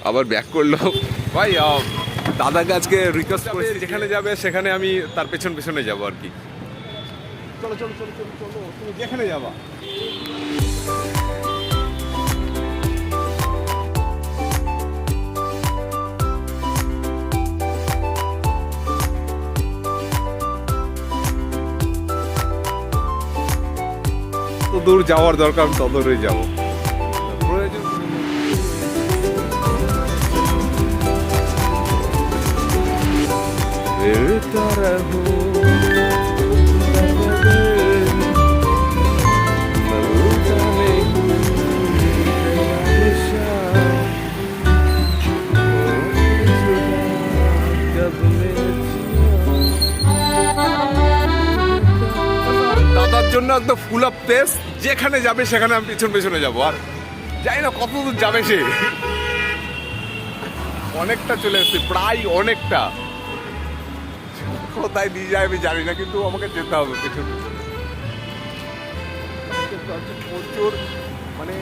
আবার ব্যাক করলো ভাই। দাদাকে আজকে রিকোয়েস্ট করেছি যেখানে যাবে সেখানে আমি তার পেছন পেছনে যাবো আর কি। চলো চলো চলো চলো চলো, তুমি যেখানে যাবা। তো দূর যাওয়ার দরকার, তত দূরে যাবো। প্রয়োজন দাদার জন্য একদম ফুল অফ পেস, যেখানে যাবে সেখানে আমি পিছন পেছনে যাবো। আর জানি না কত দূর যাবে সে, অনেকটা চলে এসেছে, প্রায় অনেকটা। কোথায় নিয়ে যায় আমি জানি না, কিন্তু আমাকে যেতে হবে পেছন। প্রচুর মানে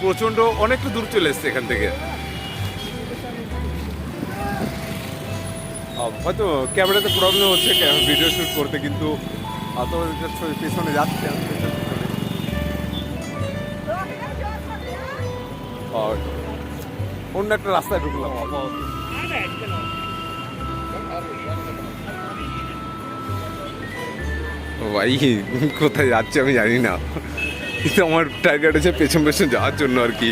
প্রচন্ড অনেকটা দূর চলে এসছে এখান থেকে। হয়তো ক্যামেরাতে প্রবলেম হচ্ছে ভিডিও শুট করতে, কিন্তু অত পেছনে যাচ্ছে আমি পেছনে। আর অন্য একটা রাস্তায় ঢুকলাম। ভাই কোথায় যাচ্ছে আমি জানি না, কিন্তু আমার টার্গেট আছে পেছন পেছন যাওয়ার জন্য আর কি।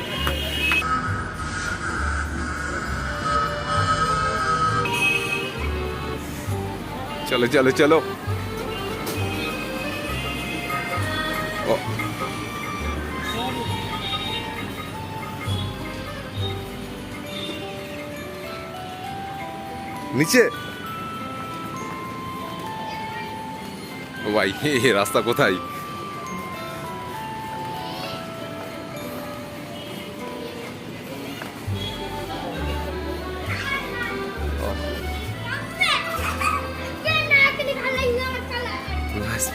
চলো চলো চলো। নিচে ভাই রাস্তা কোথায়?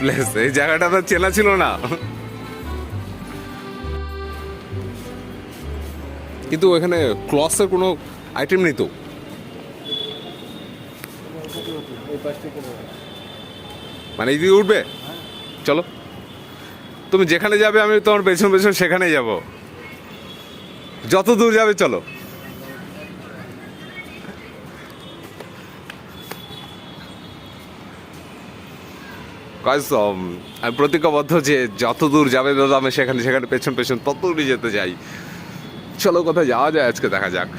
প্লেস, এই জায়গাটা তো চেনা ছিল না, কিন্তু এখানে ক্লসের কোনো আইটেম নেই তো। মানে এই দিকে উঠবে? চলো, তুমি যেখানে যাবে আমি তোমার পেছন পেছন সেখানে যাব, যত দূর যাবে চলো। আমি প্রতিজ্ঞাবদ্ধ যে যত দূর যাবে দাদা আমি সেখানে সেখানে পেছন পেছন তত দূরই যেতে চাই। চলো কোথায় যাওয়া যায় আজকে দেখা যাক।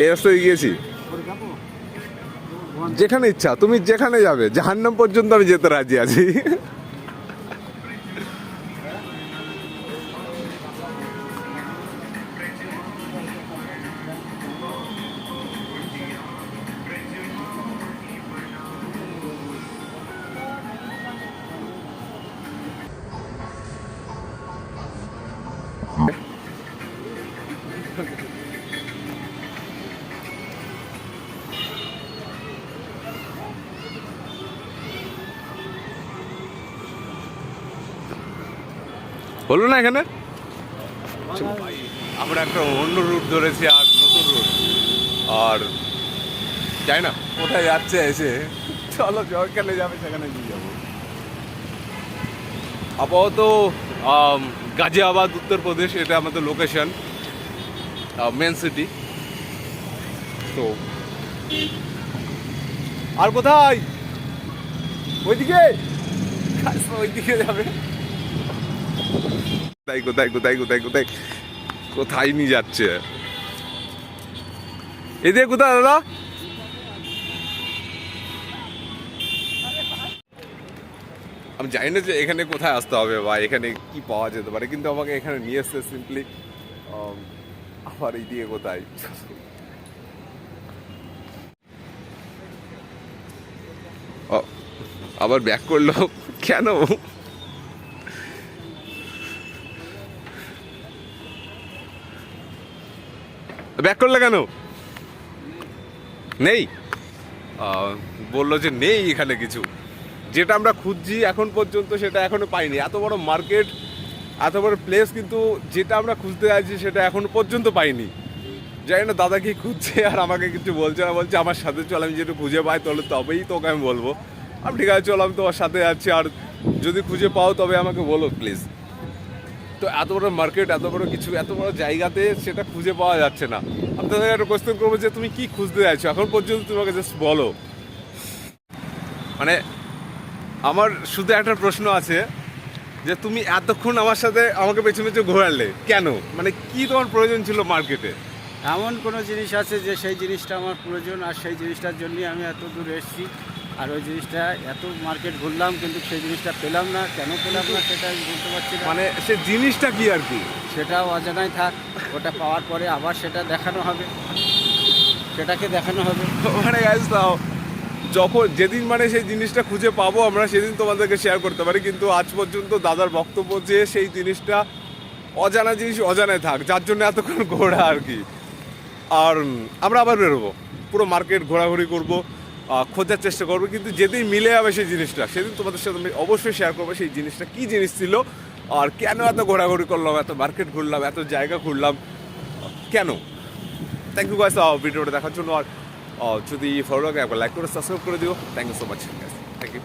এই রাস্তায় গিয়েছি, যেখানে ইচ্ছা তুমি যেখানে যাবে, জাহান্নাম পর্যন্ত আমি যেতে রাজি আছি। হলো না এখানে, আমরা একটা অন্য রুট ধরেছি, আর নতুন রুট, আর যাই না কোথায় যাচ্ছে এসে। চলো যেখানে যাবে সেখানে নিয়ে যাবো। আপাতত গাজিয়াবাদ উত্তরপ্রদেশ, এটা আমাদের লোকেশন, মেন সিটি। তো আর কোথায়? ওইদিকে, ওইদিকে যাবে। কোথায় কোথায় কোথায় কোথায় কোথায় কোথায় নিয়ে যাচ্ছে? এদিকে কোথায় দাদা? আমি জানি না যে এখানে কোথায় আসতে হবে বা এখানে কি পাওয়া যেতে পারে, কিন্তু আমাকে এখানে নিয়ে এসছে সিম্পলি। আবার এইদিকে কোথায়? আবার ব্যাক করলো কেন? ব্যাক করলে কেন? নেই বললো যে নেই এখানে কিছু, যেটা আমরা খুঁজছি এখন পর্যন্ত সেটা এখনো পাইনি। এত বড় মার্কেট, এত বড় প্লেস, কিন্তু যেটা আমরা খুঁজতে যাচ্ছি সেটা এখনো পর্যন্ত পাইনি। জানি না দাদা কি খুঁজছে আর আমাকে কিছু বলছে না, বলছে আমার সাথে চল, আমি যেটা খুঁজে পাই তাহলে তবেই তোকে আমি বলবো। আমি ঠিক আছে চল, আমি তোমার সাথে যাচ্ছি, আর যদি খুঁজে পাও তবে আমাকে বলো প্লিজ। তো এত বড় মার্কেট, এত বড় কিছু, এত বড় জায়গাতে সেটা খুঁজে পাওয়া যাচ্ছে না। আপনাদের একটা কোয়েশ্চেন করবো যে তুমি কি খুঁজতে যাচ্ছ এখন পর্যন্ত, তুমি আমাকে জাস্ট বলো। মানে আমার শুধু একটা প্রশ্ন আছে যে তুমি এতক্ষণ আমার সাথে আমাকে পেছনে পেছনে ঘোরালে কেন? মানে কি তোমার প্রয়োজন ছিল মার্কেটে? এমন কোনো জিনিস আছে যে সেই জিনিসটা আমার প্রয়োজন, আর সেই জিনিসটার জন্যই আমি এত দূর এসেছি। আর ওই জিনিসটা এত মার্কেট ঘুরলাম কিন্তু সেই জিনিসটা পেলাম না। কেন পেলাম না সেটা আমি বলতে পারছি না। মানে সে জিনিসটা কি আর কি? সেটাও অজানাই থাক, ওটা পাওয়ার পরে আবার সেটা দেখানো হবে, সেটাকে দেখানো হবে। মানে গাইজ তাও যখন যেদিন মানে সেই জিনিসটা খুঁজে পাবো আমরা, সেদিন তোমাদেরকে শেয়ার করতে পারি। কিন্তু আজ পর্যন্ত দাদার বক্তব্য যে সেই জিনিসটা অজানা জিনিস অজানায় থাক, যার জন্য এতক্ষণ ঘোরা আর কি। আর আমরা আবার বেরোবো, পুরো মার্কেট ঘোরাঘুরি করবো, খোঁজার চেষ্টা করবো, কিন্তু যেদিন মিলে যাবে সেই জিনিসটা সেদিন তোমাদের সাথে আমি অবশ্যই শেয়ার করবো সেই জিনিসটা কী জিনিস ছিল, আর কেন এত ঘোরাঘুরি করলাম, এত মার্কেট ঘুরলাম, এত জায়গা ঘুরলাম কেন। থ্যাংক ইউ গাইস ভিডিওটা দেখার জন্য। আর যদি ভালো লাগে একবার লাইক করে সাবস্ক্রাইব করে দিও। Thank you so much, thank you.